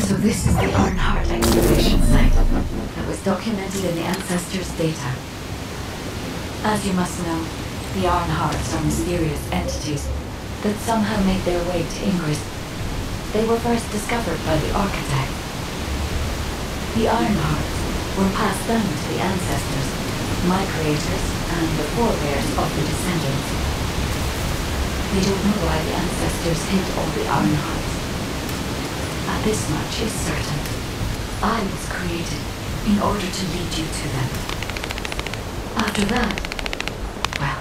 So this is the Arnhart excavation site that was documented in the Ancestors' data. As you must know, the Arnharts are mysterious entities that somehow made their way to Ingress. They were first discovered by the Architect. The Arnharts were passed down to the Ancestors, my creators, and the forebears of the Descendants. We don't know why the Ancestors hid all the Arnharts. But this much is certain. I was created in order to lead you to them. After that, well,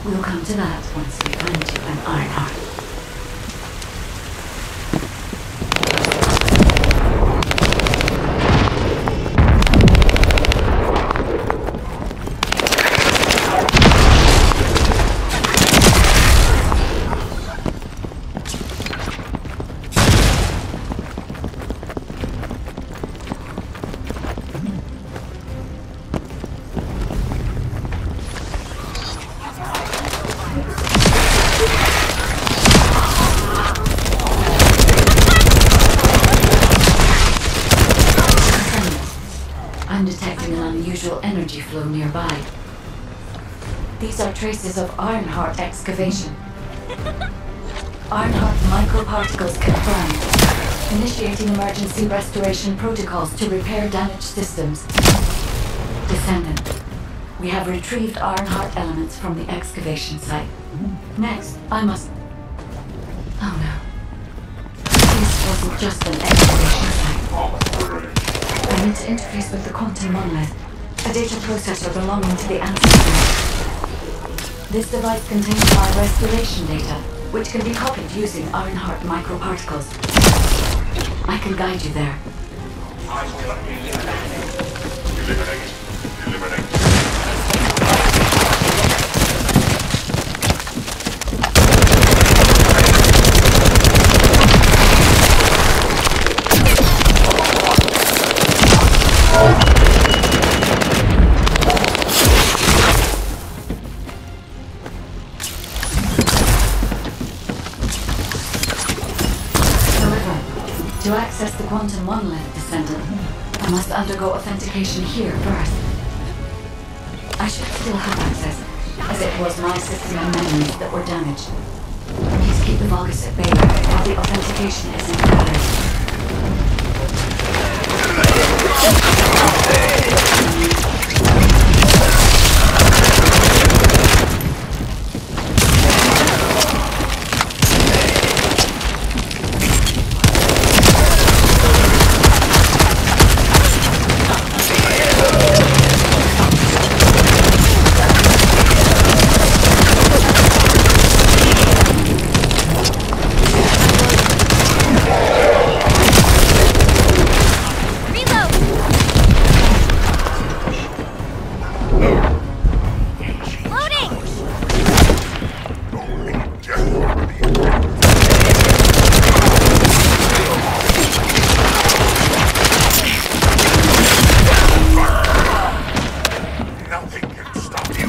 we'll come to that once we find you an Arnhart. I'm detecting an unusual energy flow nearby. These are traces of Arnhart excavation. Arnhart microparticles confirmed. Initiating emergency restoration protocols to repair damaged systems. Descendant, we have retrieved Arnhart elements from the excavation site. Next, I must... Oh no. This wasn't just an excavation site. I need to interface with the quantum monolith, a data processor belonging to the Ancestors. This device contains our restoration data, which can be copied using Arnhart microparticles. I can guide you there. Eliminate. To access the quantum monolith, Descendant, I must undergo authentication here first. I should still have access, as it was my system and memories that were damaged. Please keep the Vulgus at bay while the authentication is in progress.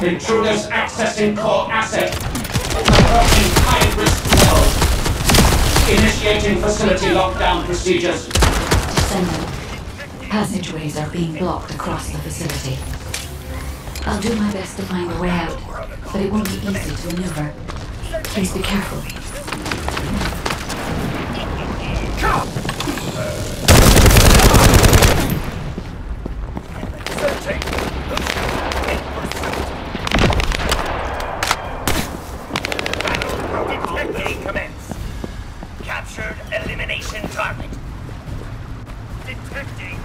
Intruders accessing core asset. Approaching high-risk levels. Initiating facility lockdown procedures. Descendant. Passageways are being blocked across the facility. I'll do my best to find a way out, but it won't be easy to maneuver. Please be careful. Detecting commence. Captured elimination target. Detecting.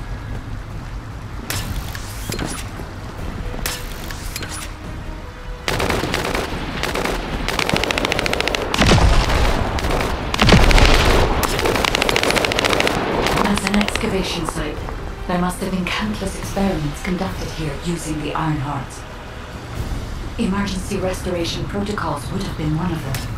As an excavation site, there must have been countless experiments conducted here using the Iron Hearts. Emergency restoration protocols would have been one of them.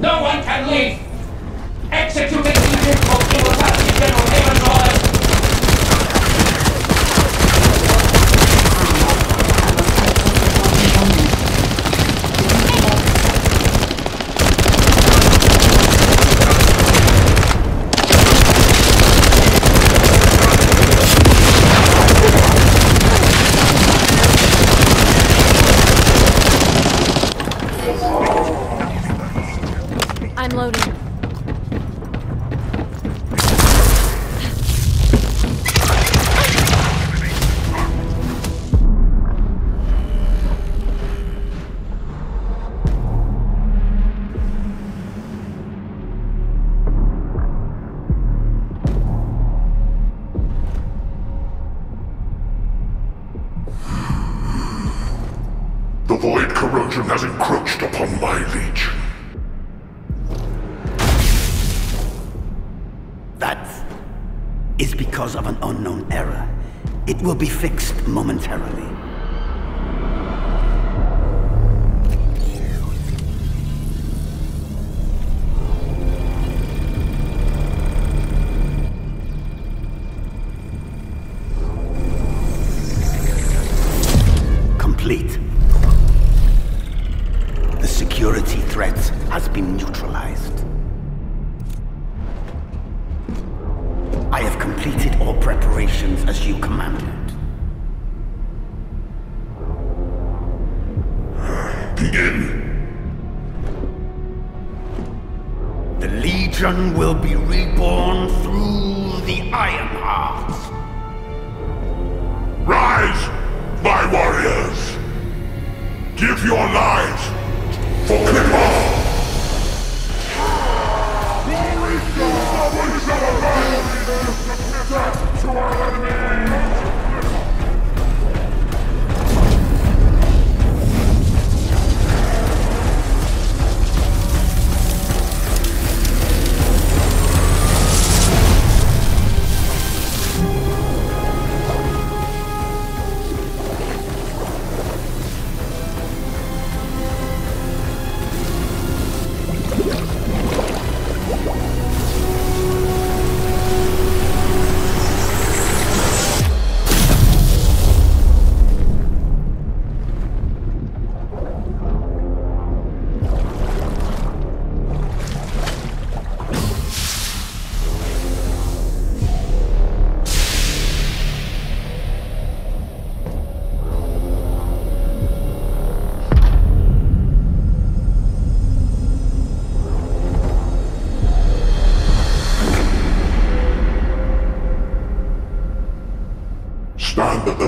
No one can leave! Execute execution for immortality, General Haven's orders! I'm loading. The void corrosion has encroached upon my legion. That is because of an unknown error. It will be fixed momentarily. Complete. The security threat has been neutralized. I have completed all preparations as you commanded. Begin. The Legion will be reborn through the Iron Heart. Rise, my warriors! Give your lives for Clipper! To our enemy!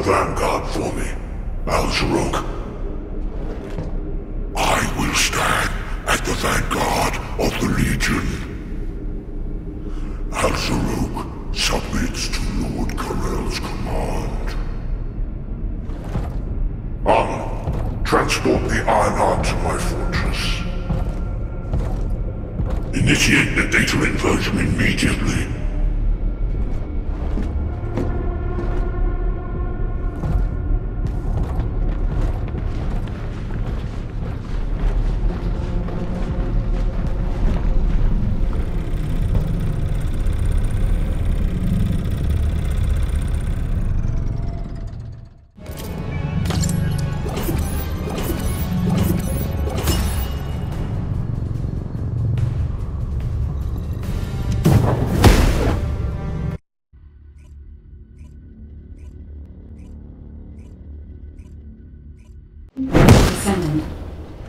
vanguard for me, Al-Zaruk. I will stand at the vanguard of the Legion. Al-Zaruk submits to Lord Karel's command. Armor, transport the Ironheart to my fortress. Initiate the data inversion immediately. Descendant,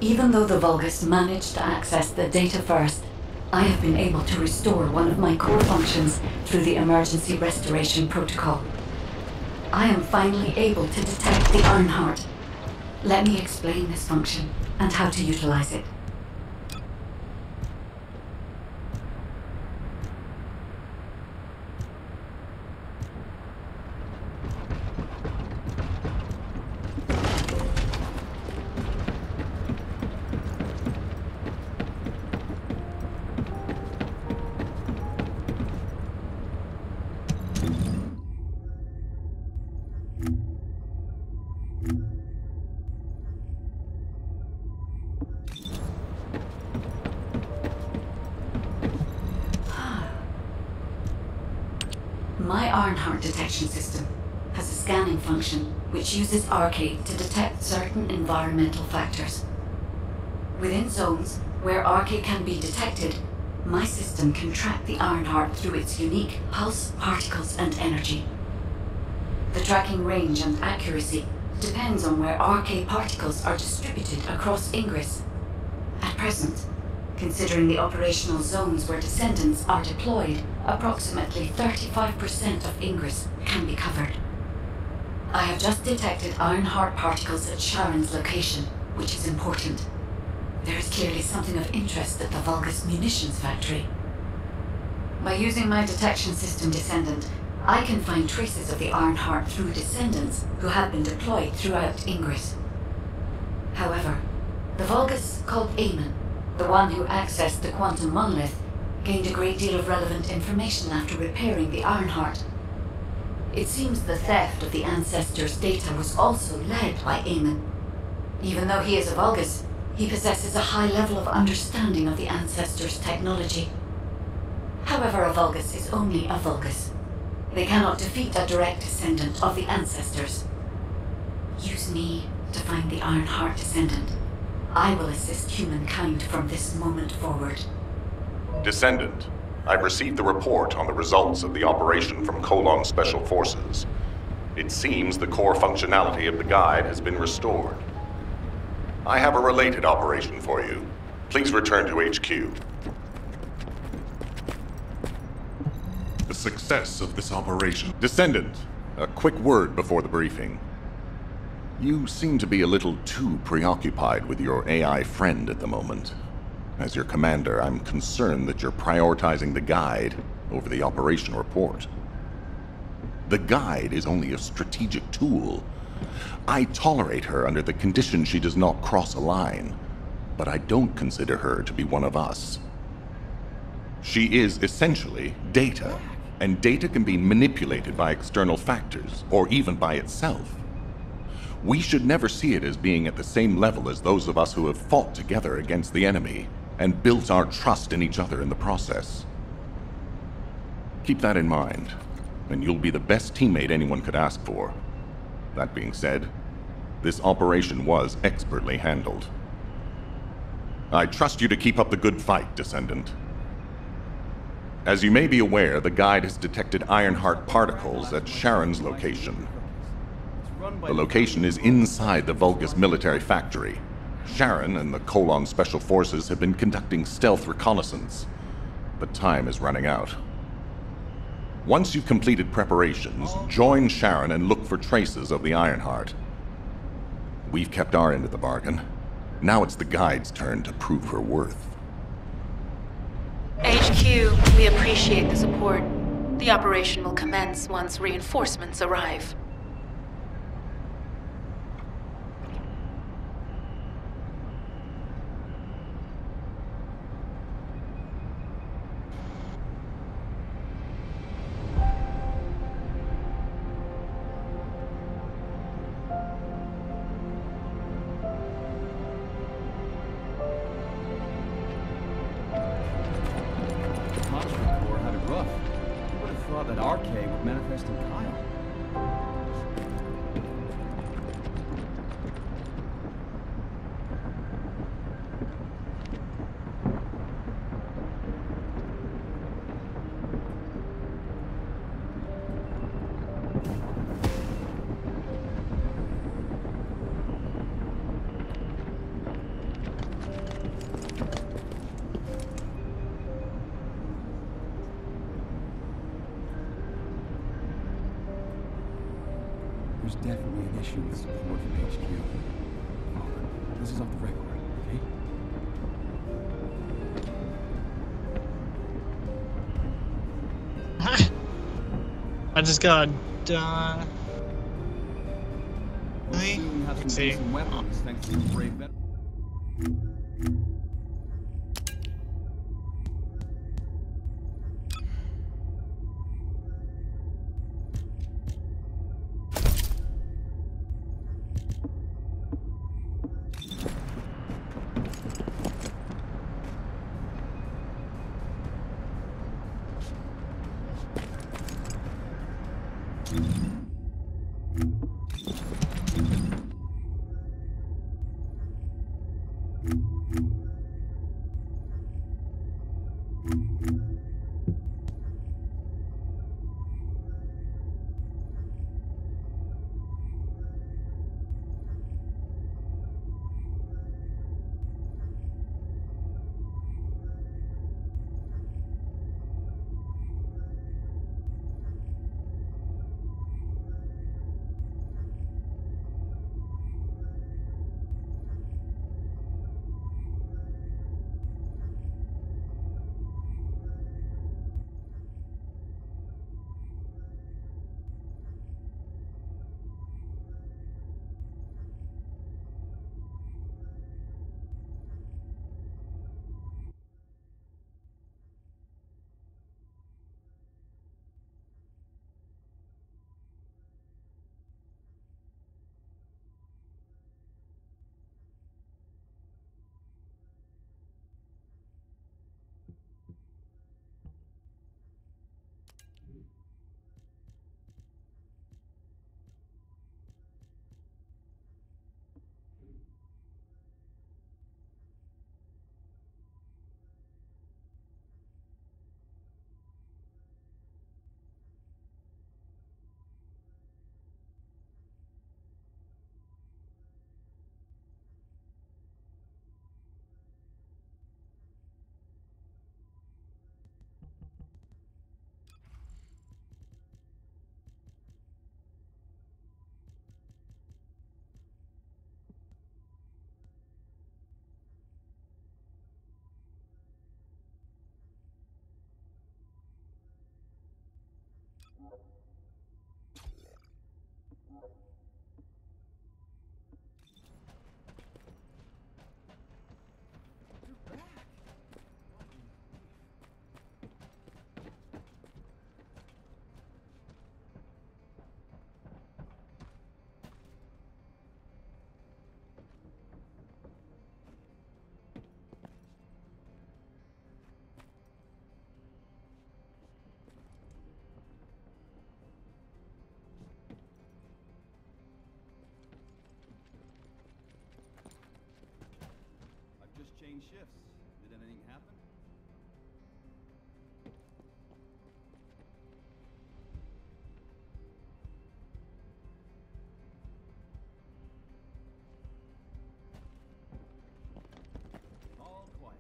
even though the Vulgus managed to access the data first, I have been able to restore one of my core functions through the emergency restoration protocol. I am finally able to detect the Ironheart. Let me explain this function and how to utilize it. My Ironheart detection system has a scanning function which uses Arcade to detect certain environmental factors. Within zones where Arcade can be detected, my system can track the Ironheart through its unique pulse, particles, and energy. The tracking range and accuracy depends on where Arcade particles are distributed across Ingress. At present, considering the operational zones where Descendants are deployed, approximately 35% of Ingress can be covered. I have just detected Ironheart particles at Sharon's location, which is important. There is clearly something of interest at the Vulgus munitions factory. By using my detection system Descendant, I can find traces of the Ironheart through Descendants who have been deployed throughout Ingress. However, the Vulgus called Amon, the one who accessed the quantum monolith, gained a great deal of relevant information after repairing the Ironheart. It seems the theft of the Ancestors' data was also led by Amon. Even though he is a Vulgus, he possesses a high level of understanding of the Ancestors' technology. However, a Vulgus is only a Vulgus. They cannot defeat a direct descendant of the Ancestors. Use me to find the Ironheart Descendant. I will assist humankind from this moment forward. Descendant, I've received the report on the results of the operation from Colon Special Forces. It seems the core functionality of the guide has been restored. I have a related operation for you. Please return to HQ. The success of this operation. Descendant, a quick word before the briefing. You seem to be a little too preoccupied with your AI friend at the moment. As your commander, I'm concerned that you're prioritizing the guide over the operation report. The guide is only a strategic tool. I tolerate her under the condition she does not cross a line, but I don't consider her to be one of us. She is essentially data, and data can be manipulated by external factors, or even by itself. We should never see it as being at the same level as those of us who have fought together against the enemy and built our trust in each other in the process. Keep that in mind, and you'll be the best teammate anyone could ask for. That being said, this operation was expertly handled. I trust you to keep up the good fight, Descendant. As you may be aware, the guide has detected Ironheart particles at Sharon's location. The location is inside the Vulgus military factory. Sharon and the Colon Special Forces have been conducting stealth reconnaissance, but time is running out. Once you've completed preparations, join Sharon and look for traces of the Ironheart. We've kept our end of the bargain. Now it's the Guide's turn to prove her worth. HQ, we appreciate the support. The operation will commence once reinforcements arrive. There's definitely an issue with support from HQ. This is off the record, okay? I just got done. Really? Let's see. Weapons, thanks to the brave veteran. Change shifts. Did anything happen? All quiet.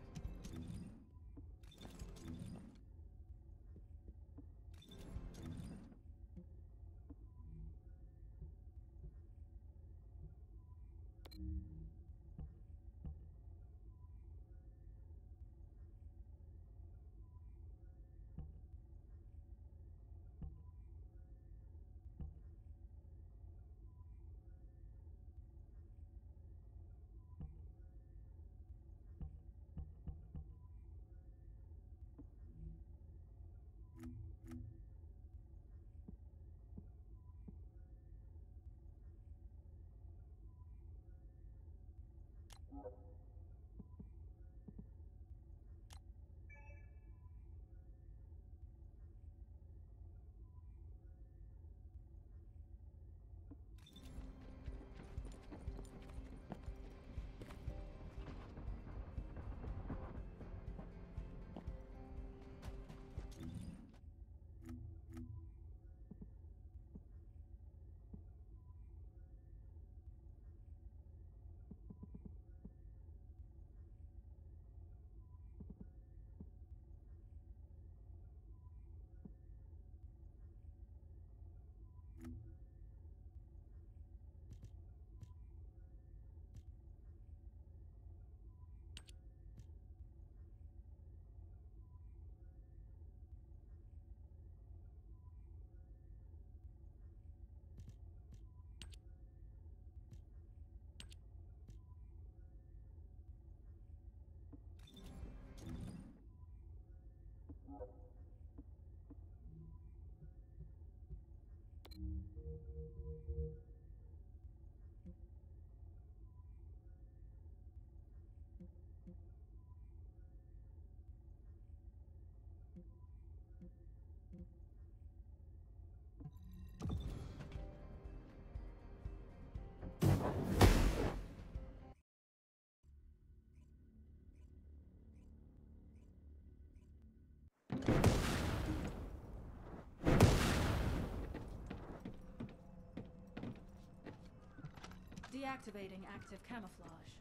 Deactivating active camouflage.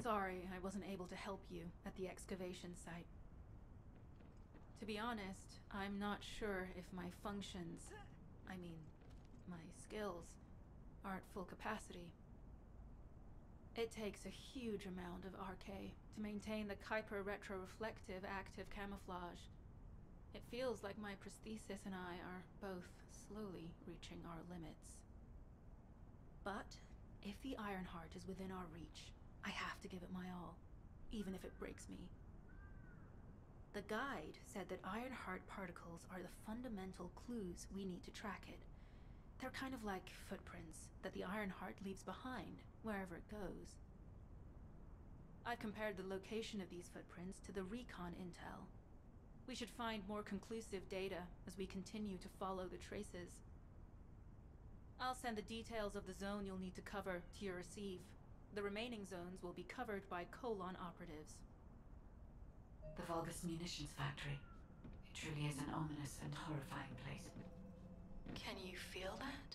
Sorry, I wasn't able to help you at the excavation site. To be honest, I'm not sure if my functions, my skills, are at full capacity. It takes a huge amount of RK to maintain the Kuiper retroreflective active camouflage. It feels like my prosthesis and I are both slowly reaching our limits. But if the Ironheart is within our reach, I have to give it my all, even if it breaks me. The guide said that Ironheart particles are the fundamental clues we need to track it. They're kind of like footprints that the Ironheart leaves behind, wherever it goes. I've compared the location of these footprints to the recon intel. We should find more conclusive data as we continue to follow the traces. I'll send the details of the zone you'll need to cover to your receive. The remaining zones will be covered by Colon operatives. The Vulgus munitions factory. It truly is an ominous and horrifying place. Can you feel that?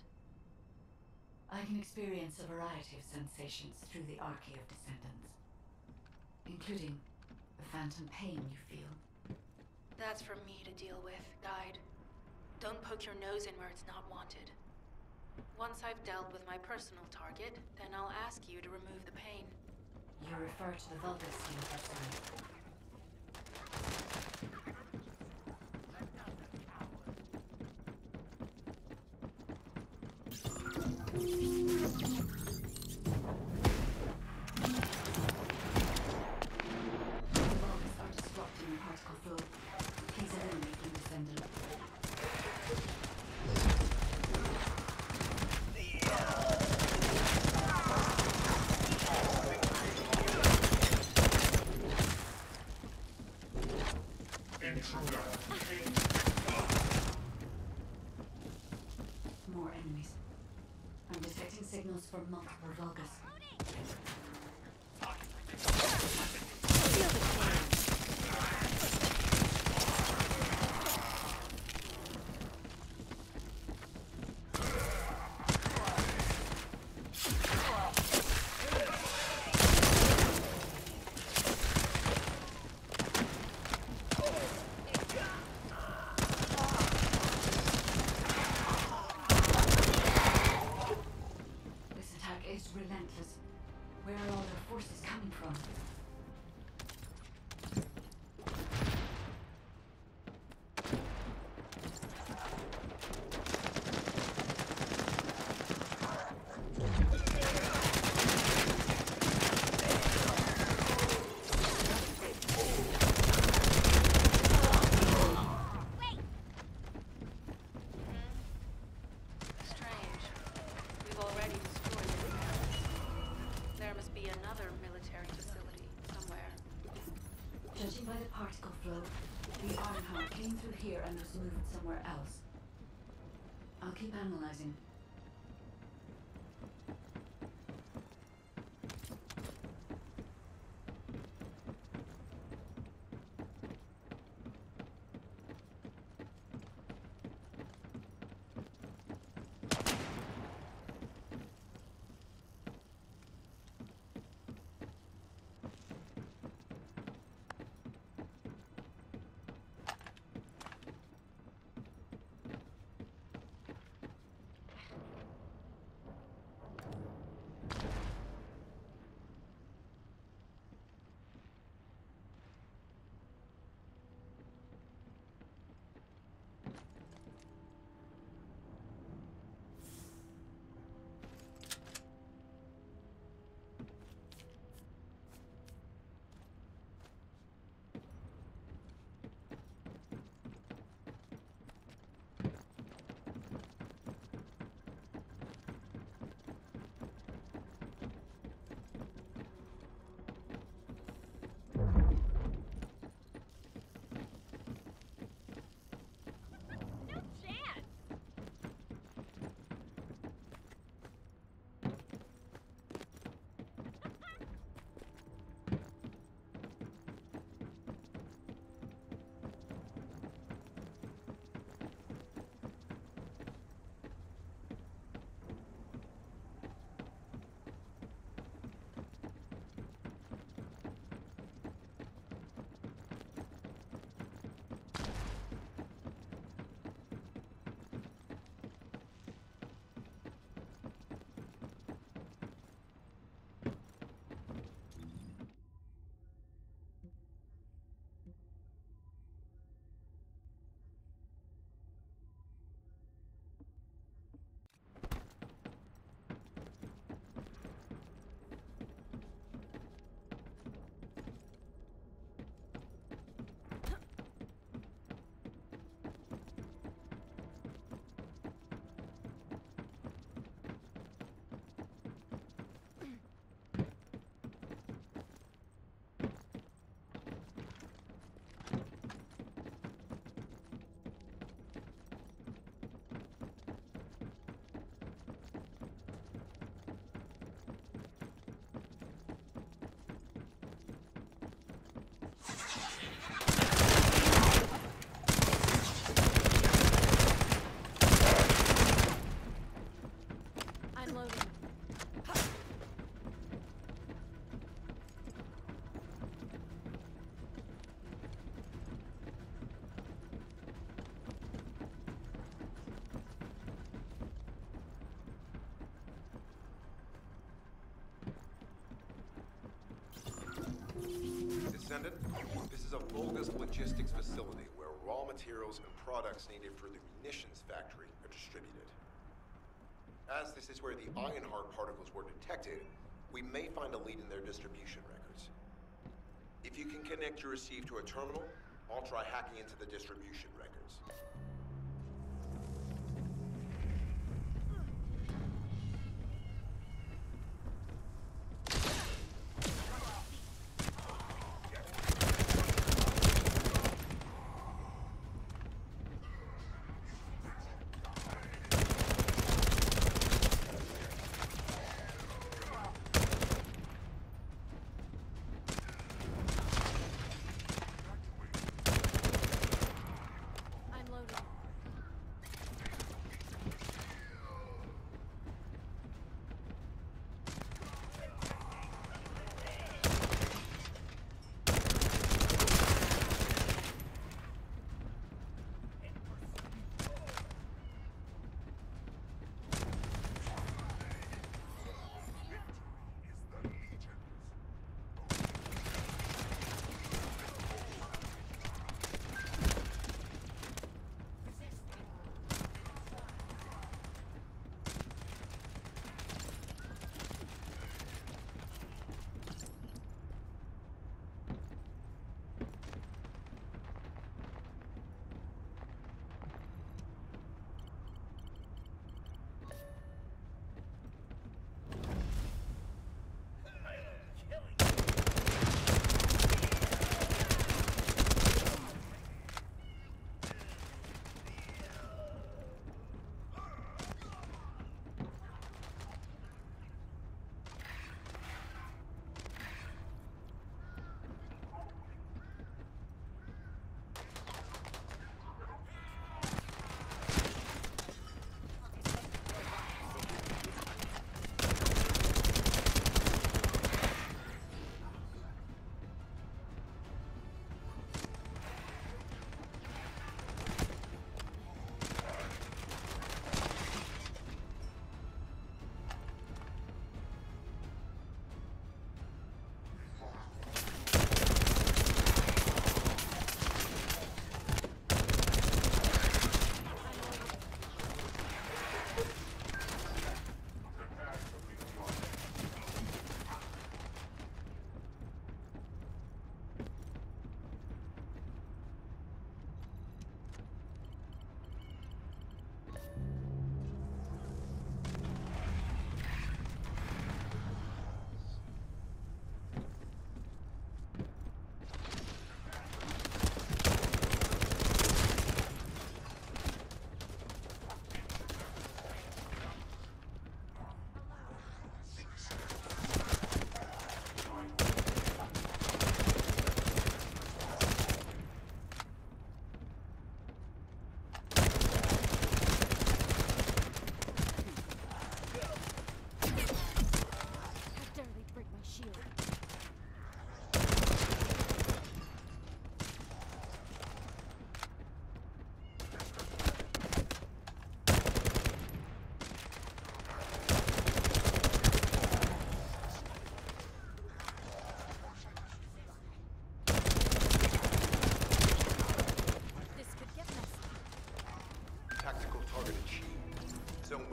I can experience a variety of sensations through the Archae of Descendants, including the phantom pain you feel. That's for me to deal with, Guide. Don't poke your nose in where it's not wanted. Once I've dealt with my personal target, then I'll ask you to remove the pain. You refer to the Vulgus universe. Particle flow. Please eliminate the Descendant. More enemies. I'm detecting signals from multiple Vulgus. Is relentless. Where are all their forces coming from? Judging by the particle flow, the Ironheart came through here and was moved somewhere else. I'll keep analyzing. is a logistics facility where raw materials and products needed for the munitions factory are distributed. As this is where the Ironheart particles were detected, we may find a lead in their distribution records. If you can connect your receive to a terminal, I'll try hacking into the distribution records. I'm loading.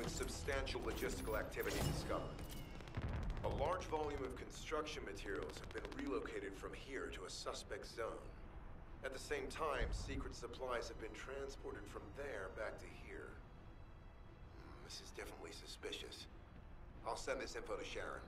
Substantial logistical activity discovered. A large volume of construction materials have been relocated from here to a suspect zone. At the same time, secret supplies have been transported from there back to here. This is definitely suspicious. I'll send this info to Sharon.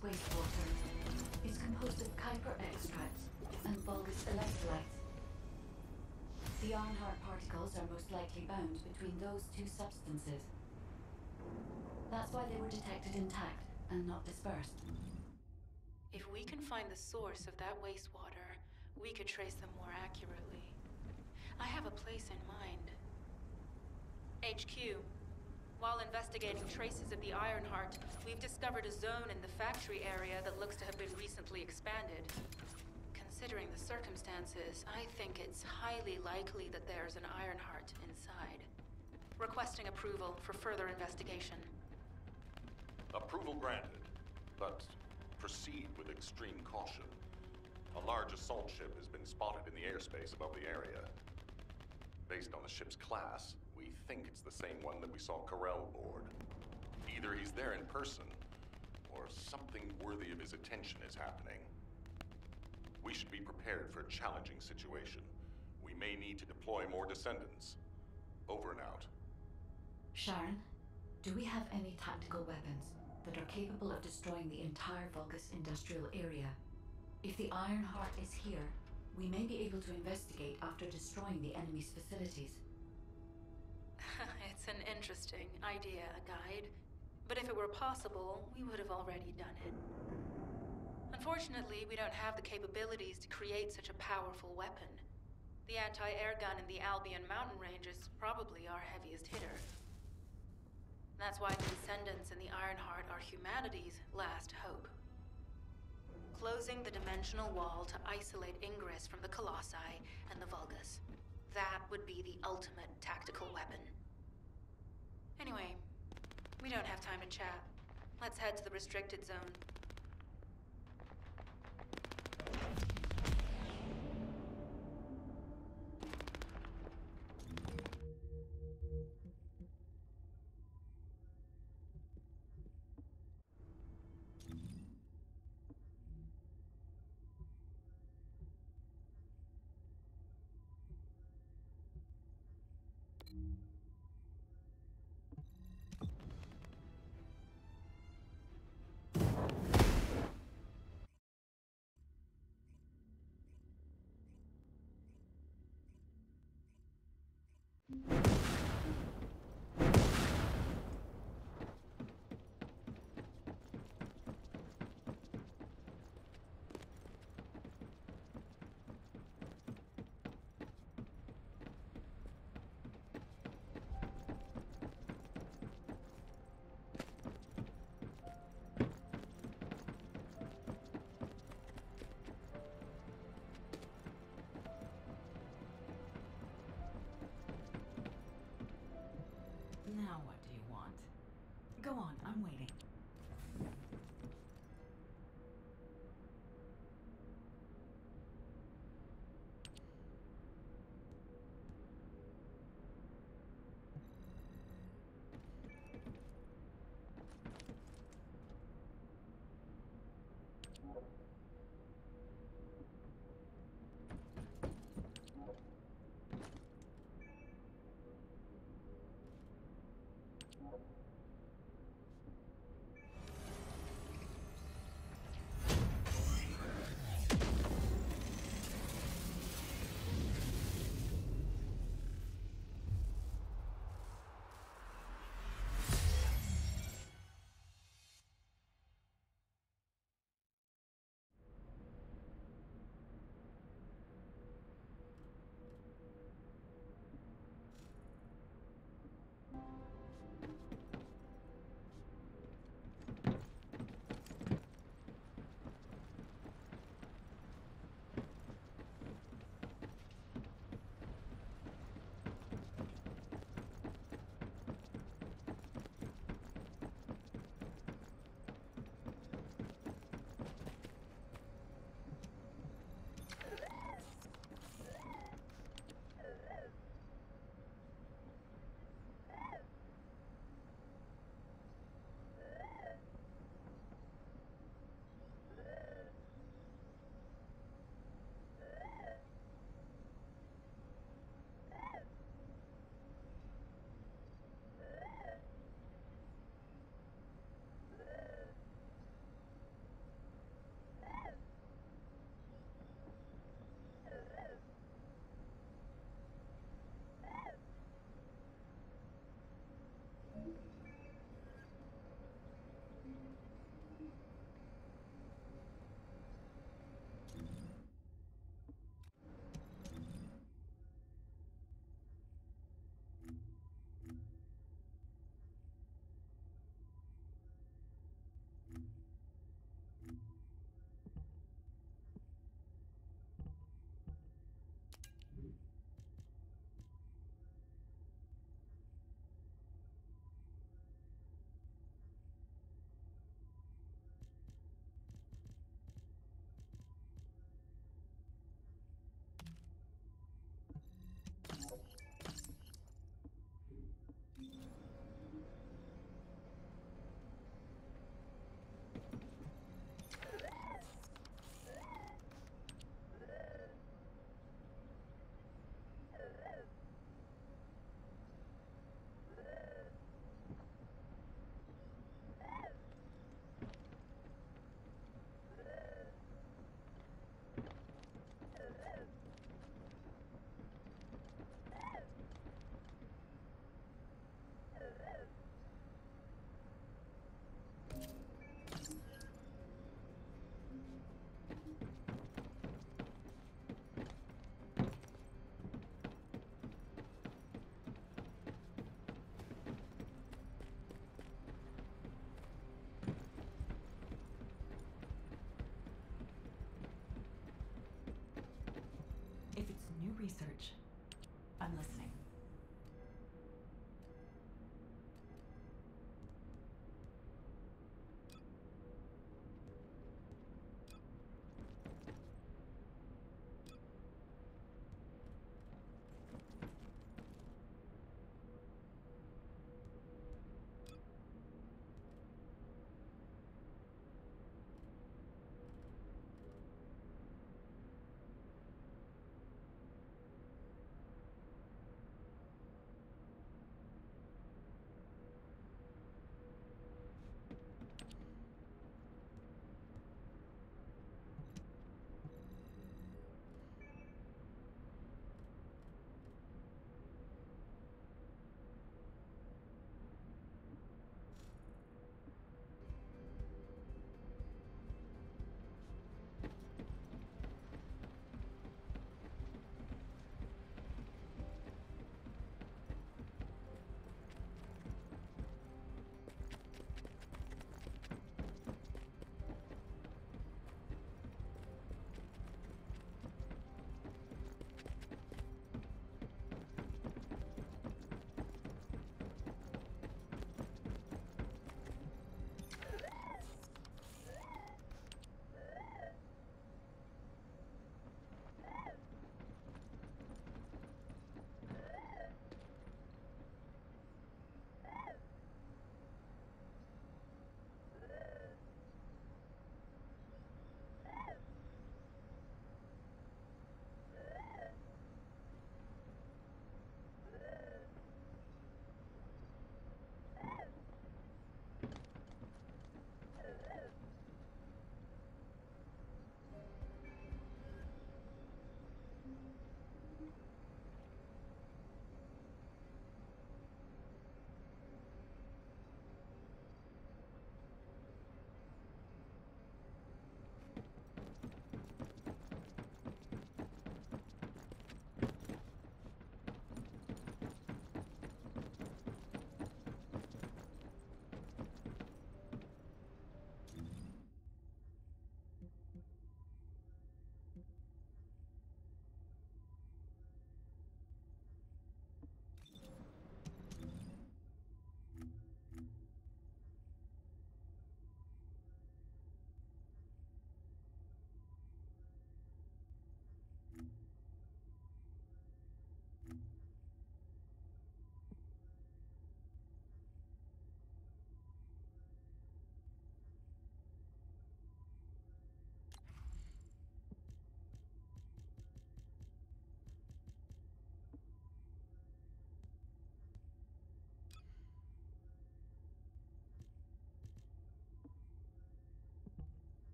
wastewater is composed of Kuiper extract and Vulgus electrolytes. The Ironheart particles are most likely bound between those two substances. That's why they were detected intact and not dispersed. If we can find the source of that wastewater, we could trace them more accurately. I have a place in mind. HQ. While investigating traces of the Ironheart, we've discovered a zone in the factory area that looks to have been recently expanded. Considering the circumstances, I think it's highly likely that there's an Ironheart inside. Requesting approval for further investigation. Approval granted, but proceed with extreme caution. A large assault ship has been spotted in the airspace above the area. Based on the ship's class, we think it's the same one that we saw Carell board. Either he's there in person, or something worthy of his attention is happening. We should be prepared for a challenging situation. We may need to deploy more Descendants. Over and out. Sharon, do we have any tactical weapons that are capable of destroying the entire Vulgus industrial area? If the Ironheart is here, we may be able to investigate after destroying the enemy's facilities. It's an interesting idea, Guide. But if it were possible, we would have already done it. Unfortunately, we don't have the capabilities to create such a powerful weapon. The anti-air gun in the Albion mountain range is probably our heaviest hitter. That's why the Descendants and the Ironheart are humanity's last hope. Closing the dimensional wall to isolate ingress from the Colossi and the Vulgus. That would be the ultimate tactical weapon. Anyway, we don't have time to chat. Let's head to the restricted zone. research. I'm listening.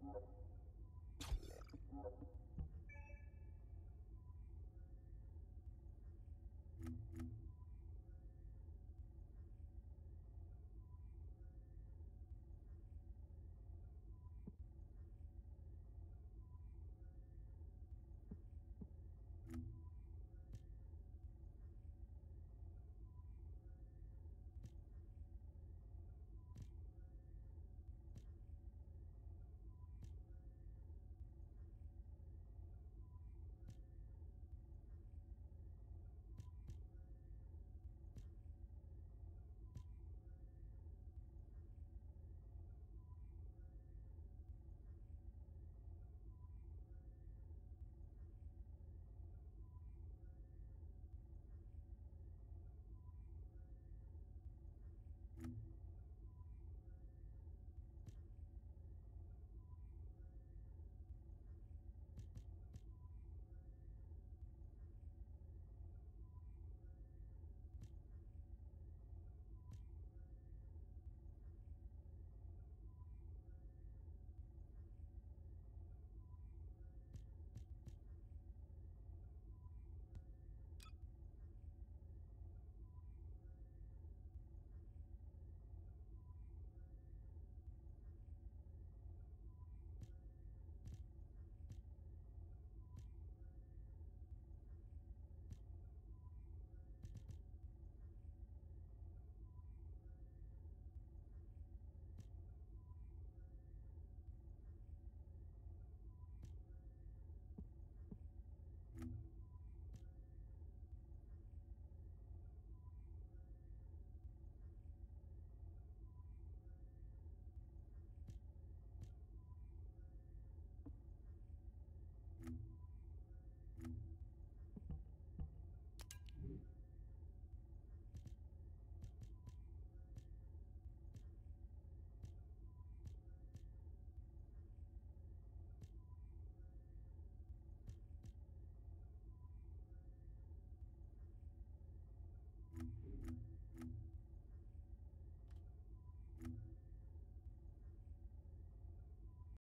You